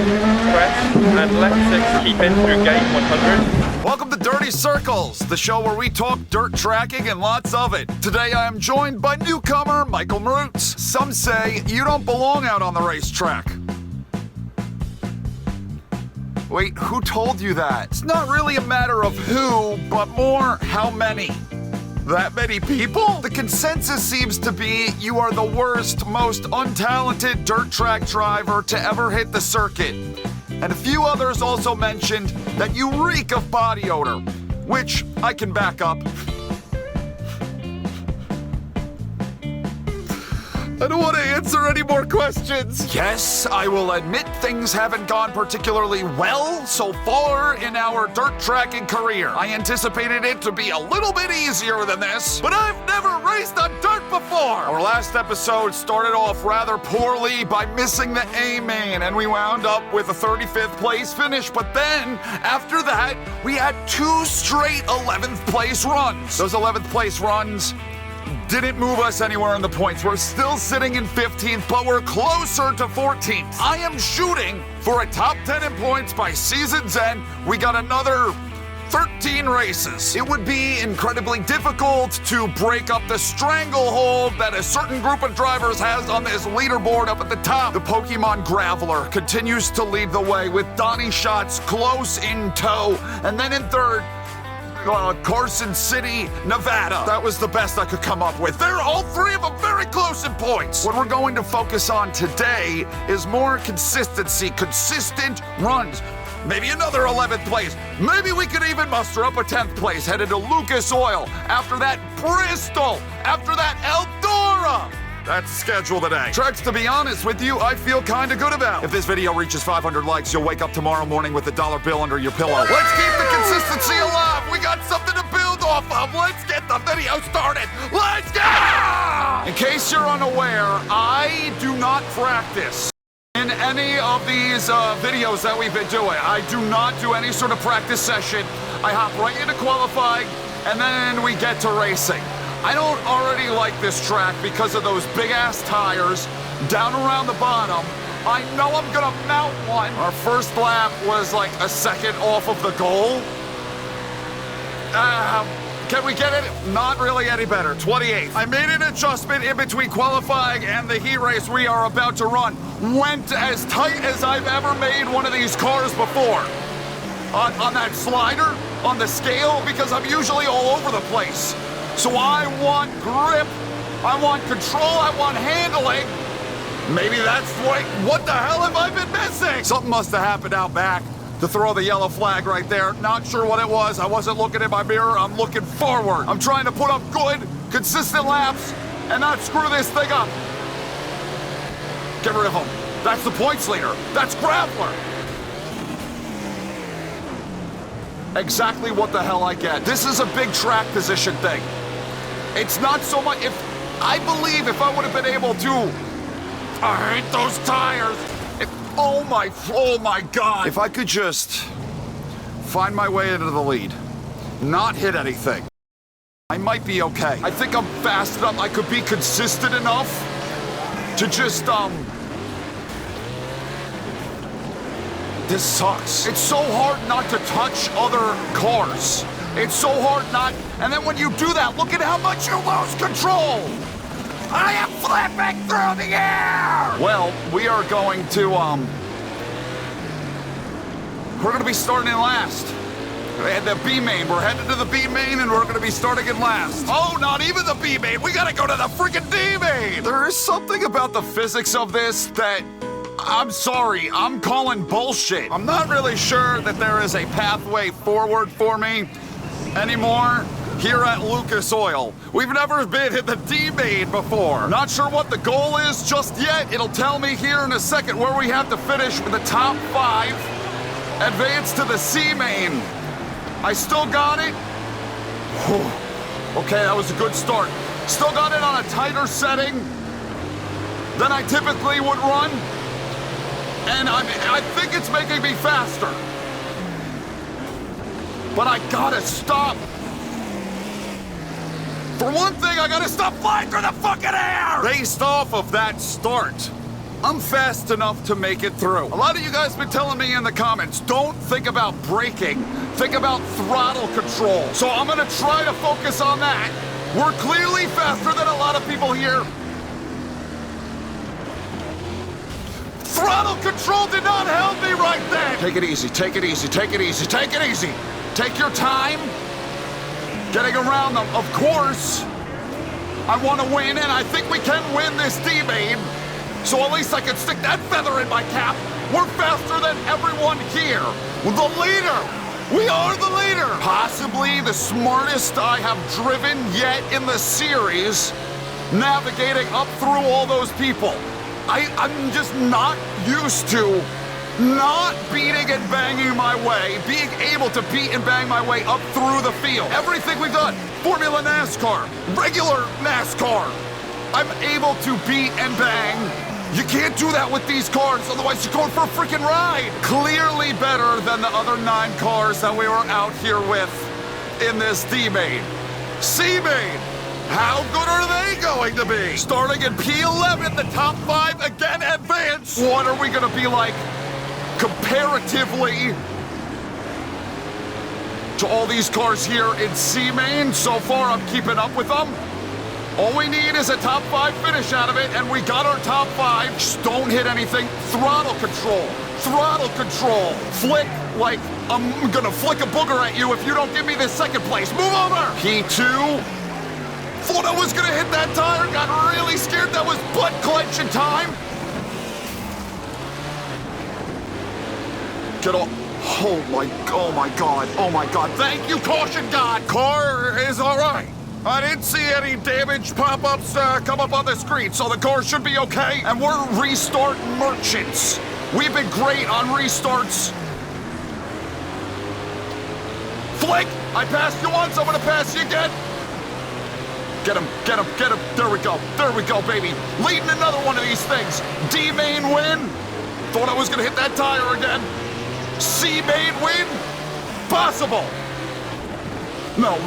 Press and left 6 keep in through gate 100. Welcome to Dirty Circles, the show where we talk dirt tracking and lots of it. Today I am joined by newcomer Michael Mrucz. Some say you don't belong out on the racetrack. Wait, who told you that? It's not really a matter of who, but more how many. That many people? The consensus seems to be you are the worst, most untalented dirt track driver to ever hit the circuit. And a few others also mentioned that you reek of body odor, which I can back up. I don't want to answer any more questions. Yes, I will admit things haven't gone particularly well so far in our dirt tracking career. I anticipated it to be a little bit easier than this, but I've never raced on dirt before. Our last episode started off rather poorly by missing the A main, and we wound up with a 35th place finish. But then, after that, we had 2 straight 11th place runs. Those 11th place runs didn't move us anywhere in the points. We're still sitting in 15th, but we're closer to 14th. I am shooting for a top 10 in points by season's end. We got another 13 races. It would be incredibly difficult to break up the stranglehold that a certain group of drivers has on this leaderboard up at the top. The Pokemon Graveler continues to lead the way with Donnie Schatz close in tow. And then in third, Carson City, Nevada. That was the best I could come up with. They're all 3 of them very close in points. What we're going to focus on today is more consistency, consistent runs. Maybe another 11th place. Maybe we could even muster up a 10th place, headed to Lucas Oil. After that, Bristol. After that, Eldora. That's the schedule today. Tracks, to be honest with you, I feel kind of good about. If this video reaches 500 likes, you'll wake up tomorrow morning with a $1 bill under your pillow. Let's keep the consistency alive. We got something to build off of. Let's get the video started. Let's go! In case you're unaware, I do not practice in any of these videos that we've been doing. I do not do any sort of practice session. I hop right into qualifying, and then we get to racing. I don't already like this track because of those big-ass tires down around the bottom. I know I'm gonna mount one. Our first lap was like a second off of the goal. Can we get it? Not really any better. 28th. I made an adjustment in between qualifying and the heat race we are about to run. Went as tight as I've ever made one of these cars before. On that slider, on the scale, because I'm usually all over the place. So I want grip, I want control, I want handling. Maybe that's what the hell have I been missing? Something must have happened out back to throw the yellow flag right there. Not sure what it was. I wasn't looking in my mirror, I'm looking forward. I'm trying to put up good, consistent laps and not screw this thing up. Get rid of him. That's the points leader. That's Graveler. Exactly what the hell I get. This is a big track position thing. It's not so much, I believe if I would have been able to, I hate those tires. Oh my God. If I could just find my way into the lead, not hit anything, I might be okay. I think I'm fast enough, I could be consistent enough to just, this sucks. It's so hard not to touch other cars. It's so hard not, and then when you do that, look at how much you lose control. I am flipping through the air. Well, we are going to, we're gonna be starting in last. The B main, we're headed to the B main and we're gonna be starting in last. Oh, not even the B main, we gotta go to the freaking D main. There is something about the physics of this that, I'm sorry, I'm calling bullshit. I'm not really sure that there is a pathway forward for me anymore here at Lucas Oil. We've never been in the D main before. Not sure what the goal is just yet. It'll tell me here in a second where we have to finish with the top 5, advance to the C main. I still got it. Whew. Okay, that was a good start. Still got it on a tighter setting than I typically would run. And I think it's making me faster. But I gotta stop. For one thing, I gotta stop flying through the fucking air! Based off of that start, I'm fast enough to make it through. A lot of you guys have been telling me in the comments, don't think about braking, think about throttle control. So I'm gonna try to focus on that. We're clearly faster than a lot of people here. Throttle control did not help me right then. Take it easy, take it easy, take it easy, take it easy. Take your time. Getting around them, of course. I want to win, and I think we can win this D-main. So at least I can stick that feather in my cap. We're faster than everyone here. The leader. We are the leader. Possibly the smartest I have driven yet in the series, navigating up through all those people. I'm just not used to not beating and banging my way, being able to beat and bang my way up through the field. Everything we've done, Formula NASCAR, regular NASCAR, I'm able to beat and bang. You can't do that with these cars, otherwise you're going for a freaking ride. Clearly better than the other 9 cars that we were out here with in this D-main. C-main, how good are they going to be? Starting in P11, the top 5 again advance. What are we gonna be like comparatively to all these cars here in C-main? So far, I'm keeping up with them. All we need is a top 5 finish out of it, and we got our top 5. Just don't hit anything. Throttle control. Throttle control. Flick like I'm gonna flick a booger at you if you don't give me this second place. Move over. P2. Thought I was gonna hit that tire. Got really scared. That was butt clenching time. Get off. Oh my God. Oh my God. Thank you, caution God. Car is all right. I didn't see any damage pop-ups come up on the screen, so the car should be okay. And we're restart merchants. We've been great on restarts. Flick, I passed you once, I'm gonna pass you again. Get him, get him, get him. There we go, baby. Leading another one of these things. D-main win. Thought I was gonna hit that tire again. C-main win. Possible. No.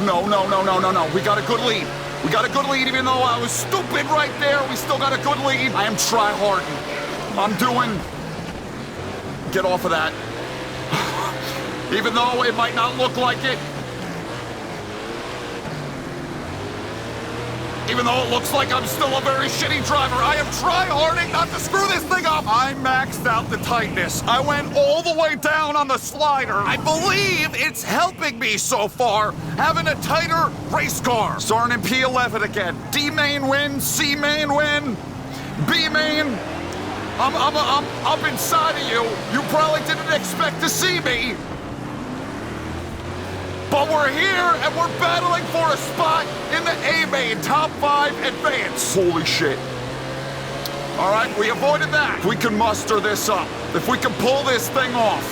We got a good lead. We got a good lead, even though I was stupid right there. We still got a good lead. I am try-harding. I'm doing... Get off of that. Even though it might not look like it. Even though it looks like I'm still a very shitty driver, I am try-harding not to screw this thing up. I maxed out the tightness. I went all the way down on the slider. I believe it's helping me so far, having a tighter race car. Starting in P11 again. D-main win, C-main win, B-main. I'm up inside of you. You probably didn't expect to see me. But we're here, and we're battling for a spot in the A-main, top 5 advance. Holy shit. All right, we avoided that. If we can muster this up, if we can pull this thing off,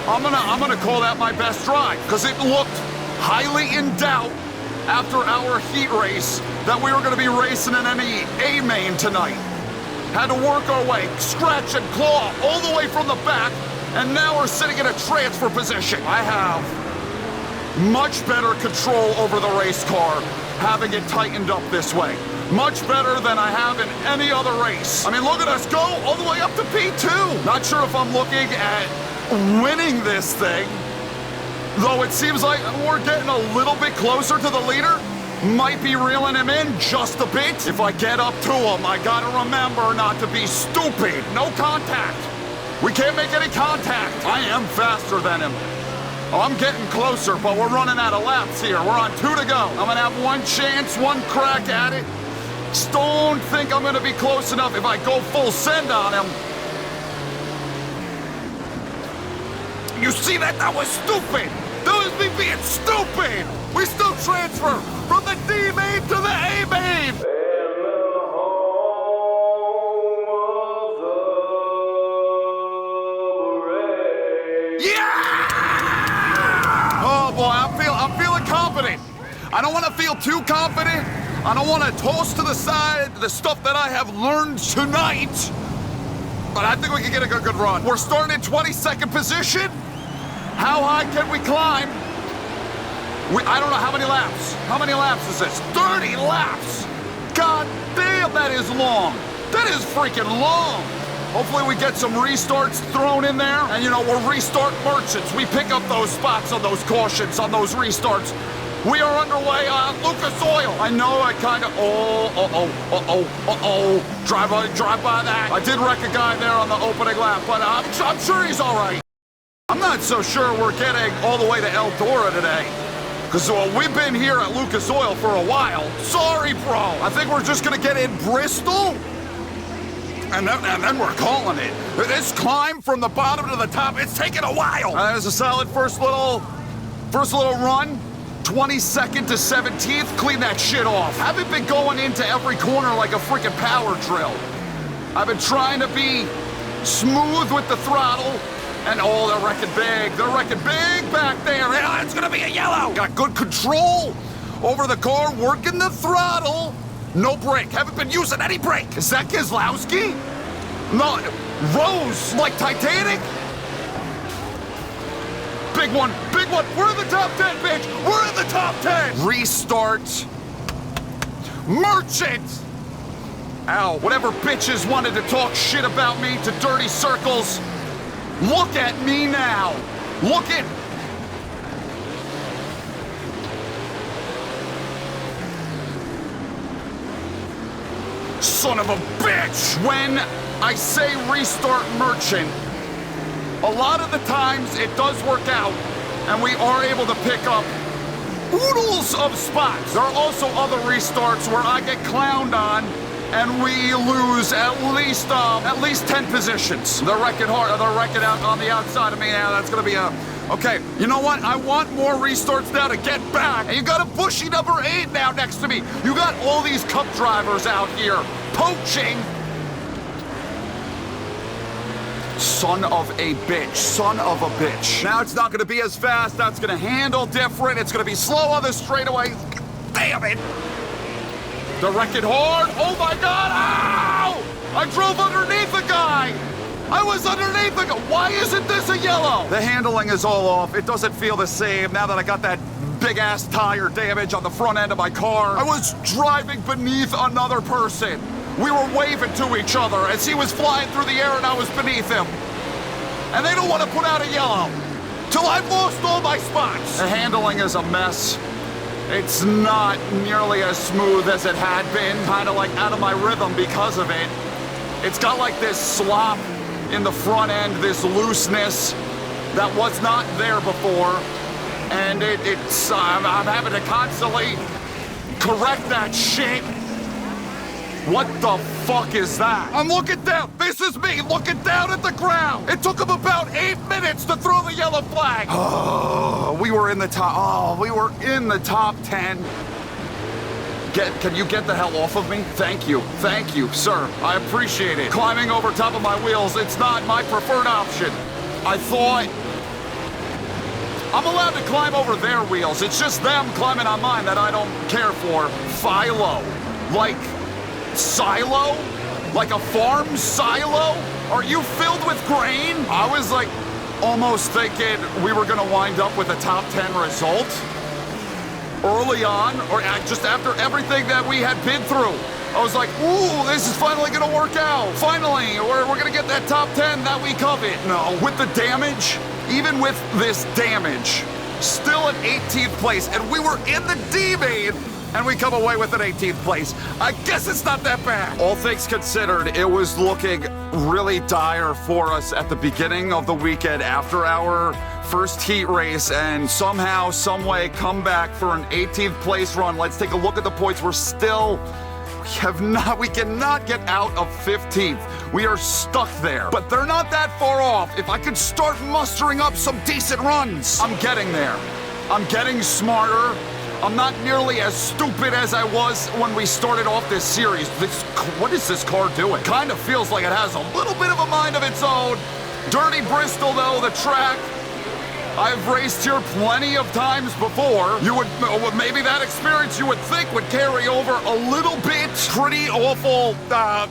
I'm gonna call that my best drive, because it looked highly in doubt after our heat race that we were gonna be racing in any A-main tonight. Had to work our way, scratch and claw all the way from the back, and now we're sitting in a transfer position. I have much better control over the race car, having it tightened up this way. Much better than I have in any other race. I mean, look at us go all the way up to P2. Not sure if I'm looking at winning this thing, though it seems like we're getting a little bit closer to the leader. Might be reeling him in just a bit. If I get up to him, I gotta remember not to be stupid. No contact. We can't make any contact. I am faster than him. Oh, I'm getting closer, but we're running out of laps here. We're on 2 to go. I'm gonna have one chance, one crack at it. Don't think I'm gonna be close enough if I go full send on him. You see that? That was stupid. That was me being stupid. We still transfer from the D-main to the A-main. I'm feeling confident. I don't want to feel too confident. I don't want to toss to the side the stuff that I have learned tonight. But I think we can get a good run. We're starting in 22nd position. How high can we climb? I don't know how many laps. How many laps is this? 30 laps. God damn, that is long. That is freaking long. Hopefully we get some restarts thrown in there. And you know, we're restart merchants. We pick up those spots on those cautions, on those restarts. We are underway on Lucas Oil. I know I kind of, drive by that. I did wreck a guy there on the opening lap, but I'm sure he's all right. I'm not so sure we're getting all the way to Eldora today. Because we've been here at Lucas Oil for a while. Sorry, bro. I think we're just going to get in Bristol. And then we're calling it. This climb from the bottom to the top, it's taking a while. That was a solid first little run. 22nd to 17th, clean that shit off. Haven't been going into every corner like a freaking power drill. I've been trying to be smooth with the throttle. And they're wrecking big. They're wrecking big back there. Yeah, it's gonna be a yellow. Got good control over the car, working the throttle. No brake. Haven't been using any brake. Is that Keselowski? No, Rose, like Titanic? Big one, big one. We're in the top 10, bitch. We're in the top 10. Restart. Merchant. Ow, whatever bitches wanted to talk shit about me to dirty circles. Look at me now. Look at... Son of a bitch! When I say restart merchant, a lot of the times it does work out, and we are able to pick up oodles of spots. There are also other restarts where I get clowned on, and we lose at least 10 positions. They're wrecking hard. They're wrecking out on the outside of me now. That's gonna be a... Okay, you know what? I want more restarts now to get back. And you got a bushy number 8 now next to me. You got all these cup drivers out here poaching. Son of a bitch. Son of a bitch. Now it's not gonna be as fast. That's gonna handle different. It's gonna be slow on the straightaway. Damn it. They're wrecking hard. Oh my God, ow! I drove underneath a guy. I was underneath a guy. Why isn't this a yellow? The handling is all off. It doesn't feel the same now that I got that big ass tire damage on the front end of my car. I was driving beneath another person. We were waving to each other as he was flying through the air and I was beneath him. And they don't want to put out a yellow till I've lost all my spots. The handling is a mess. It's not nearly as smooth as it had been, kind of like out of my rhythm because of it. It's got like this slop in the front end, this looseness that was not there before. And I'm having to constantly correct that shit. What the fuck is that? I'm looking down. This is me looking down at the ground. It took him about 8 minutes to throw the yellow flag. Oh, we were in the top. Oh, we were in the top 10. Can you get the hell off of me? Thank you, sir. I appreciate it. Climbing over top of my wheels, it's not my preferred option. I thought I'm allowed to climb over their wheels. It's just them climbing on mine that I don't care for. Philo, like silo? Like a farm silo? Are you filled with grain? I was like almost thinking we were gonna wind up with a top 10 result early on, or just after everything that we had been through. I was like, ooh, this is finally gonna work out. Finally, we're gonna get that top 10 that we covet. No, with the damage, even with this damage, still at 18th place, and we were in the D-main, and we come away with an 18th place. I guess it's not that bad. All things considered, it was looking really dire for us at the beginning of the weekend after our first heat race, and somehow, some way, come back for an 18th place run. Let's take a look at the points. We cannot get out of 15th. We are stuck there, but they're not that far off. If I could start mustering up some decent runs, I'm getting there. I'm getting smarter. I'm not nearly as stupid as I was when we started off this series. What is this car doing? Kind of feels like it has a little bit of a mind of its own. Dirty Bristol, though, the track. I've raced here plenty of times before. Maybe that experience you would think would carry over a little bit. Pretty awful,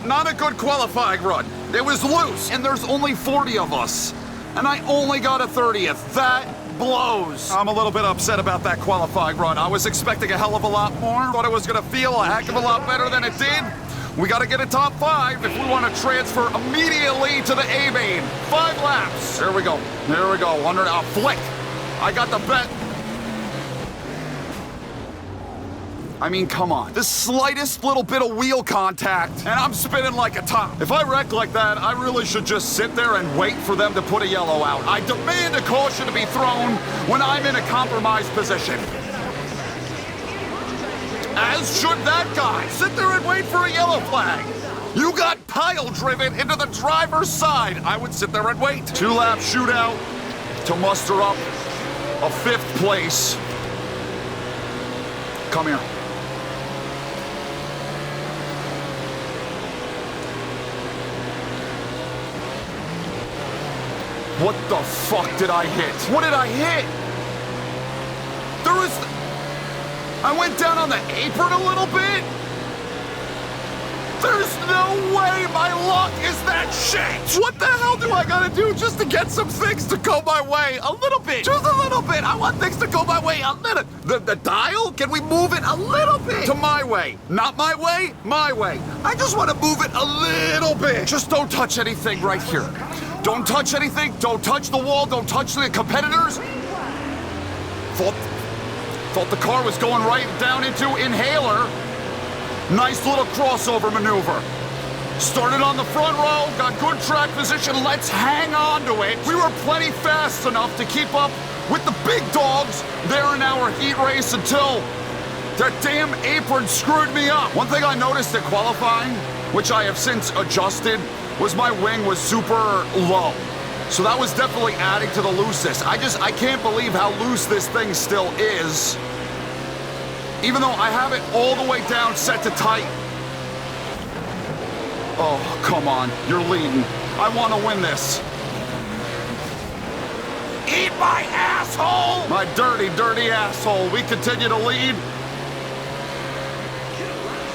not a good qualifying run. It was loose, and there's only 40 of us. And I only got a 30th. That blows. I'm a little bit upset about that qualifying run. I was expecting a hell of a lot more. Thought it was gonna feel a heck of a lot better than it did. We gotta get a top 5 if we want to transfer immediately to the A main. 5 laps. There we go. There we go. 100. Flick. I got the bet. I mean, come on. The slightest little bit of wheel contact, and I'm spinning like a top. If I wreck like that, I really should just sit there and wait for them to put a yellow out. I demand a caution to be thrown when I'm in a compromised position. As should that guy. Sit there and wait for a yellow flag. You got pile-driven into the driver's side. I would sit there and wait. 2-lap shootout to muster up a 5th place. Come here. What the fuck did I hit? What did I hit? I went down on the apron a little bit? There's no way my luck is that shit! What the hell do I gotta do just to get some things to go my way? A little bit, just a little bit. I want things to go my way a little. The dial? Can we move it a little bit? To my way. Not my way, my way. I just want to move it a little bit. Just don't touch anything right here. Don't touch anything. Don't touch the wall. Don't touch the competitors. Thought the car was going right down into inhaler. Nice little crossover maneuver. Started on the front row, got good track position. Let's hang on to it. We were plenty fast enough to keep up with the big dogs there in our heat race until that damn apron screwed me up. One thing I noticed at qualifying, which I have since adjusted, was my wing was super low. So that was definitely adding to the looseness. I can't believe how loose this thing still is. Even though I have it all the way down set to tight. Oh, come on, you're leading. I want to win this. Eat my asshole! My dirty, dirty asshole. We continue to lead.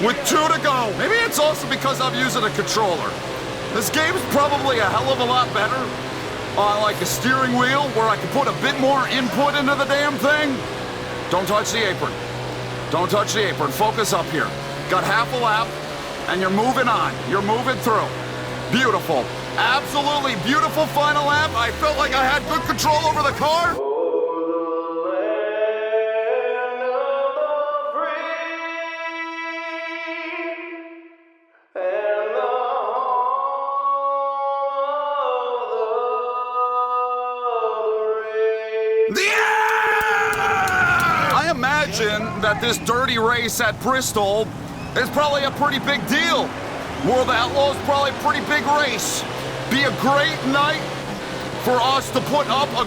With 2 to go. Maybe it's also because I'm using a controller. This game's probably a hell of a lot better on like a steering wheel where I can put a bit more input into the damn thing. Don't touch the apron. Don't touch the apron. Focus up here. Got half a lap, and you're moving on. You're moving through. Beautiful. Absolutely beautiful final lap. I felt like I had good control over the car. I imagine that this dirty race at Bristol is probably a pretty big deal. World Outlaws probably a pretty big race. Be a great night for us to put up a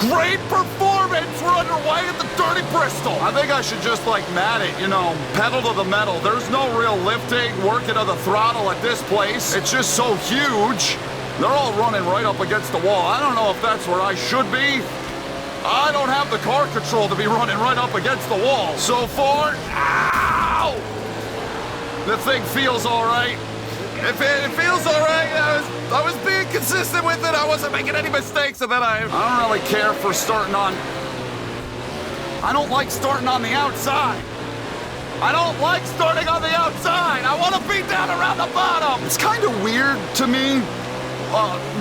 great performance. We're underway at the dirty Bristol. I think I should just like mat it, you know, pedal to the metal. There's no real lifting, working of the throttle at this place. It's just so huge. They're all running right up against the wall. I don't know if that's where I should be. I don't have the car control to be running right up against the wall. So far, ow! The thing feels all right. It feels all right. I was being consistent with it. I wasn't making any mistakes, and then I don't really care for starting on. I don't like starting on the outside. I don't like starting on the outside. I want to be down around the bottom. It's kind of weird to me.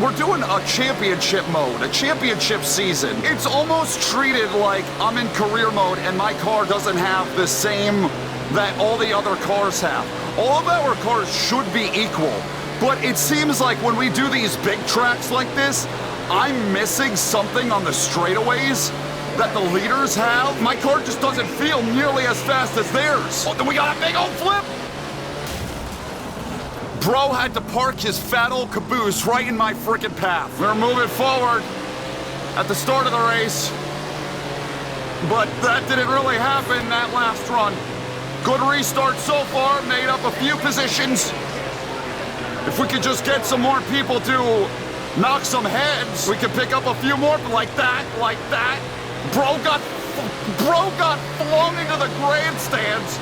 We're doing a championship mode, a championship season. It's almost treated like I'm in career mode and my car doesn't have the same that all the other cars have. All of our cars should be equal, but it seems like when we do these big tracks like this, I'm missing something on the straightaways that the leaders have. My car just doesn't feel nearly as fast as theirs. Oh, then we got a big old flip. Bro had to park his fat old caboose right in my frickin' path. We're moving forward at the start of the race, but that didn't really happen that last run. Good restart so far, made up a few positions. If we could just get some more people to knock some heads, we could pick up a few more, like that, like that. Bro got flung into the grandstands,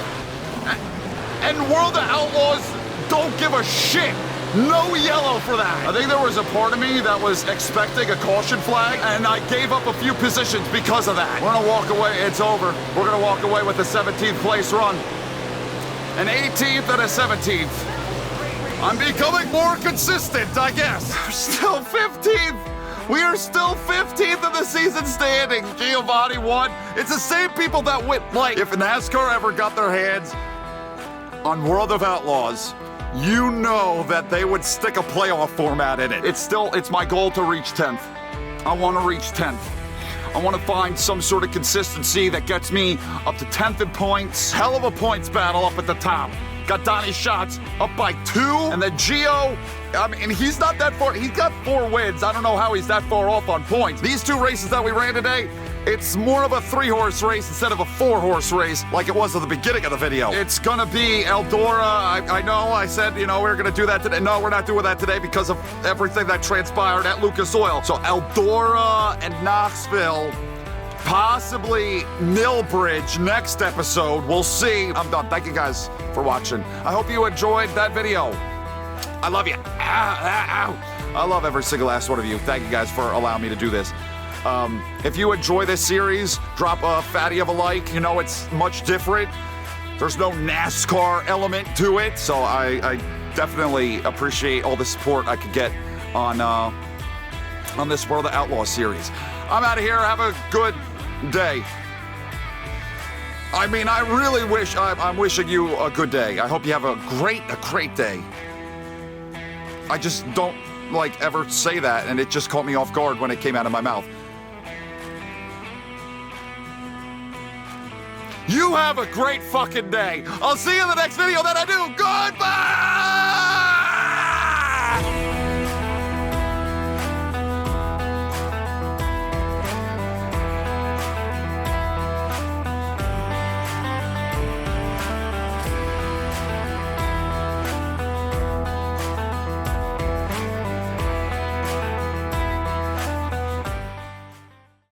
and World of Outlaws don't give a shit. No yellow for that. I think there was a part of me that was expecting a caution flag, and I gave up a few positions because of that. We're gonna walk away, it's over. We're gonna walk away with the 17th place run. an 18th, and a 17th. I'm becoming more consistent, I guess. We're still 15th. We are still 15th in the season standing. Giovanni won. It's the same people that went, like, if NASCAR ever got their hands on World of Outlaws, you know that they would stick a playoff format in it. It's my goal to reach 10th. I want to reach 10th. I want to find some sort of consistency that gets me up to 10th in points. Hell of a points battle up at the top. Got Donnie Schatz up by 2, and then Gio, I mean, he's not that far. He's got 4 wins. I don't know how he's that far off on points. These 2 races that we ran today, it's more of a 3-horse race instead of a 4-horse race like it was at the beginning of the video. It's gonna be Eldora. I know I said, you know, we're gonna do that today. No, we're not doing that today because of everything that transpired at Lucas Oil. So Eldora and Knoxville, possibly Millbridge next episode. We'll see. I'm done. Thank you guys for watching. I hope you enjoyed that video. I love you. I love every single last one of you. Thank you guys for allowing me to do this. If you enjoy this series, drop a fatty of a like. You know, it's much different. There's no NASCAR element to it, so I definitely appreciate all the support I could get on this World of Outlaws series. I'm out of here. Have a good day. I mean, I really wish, I'm wishing you a good day. I hope you have a great day. I just don't, like, ever say that, and it just caught me off guard when it came out of my mouth. You have a great fucking day. I'll see you in the next video that I do. Goodbye!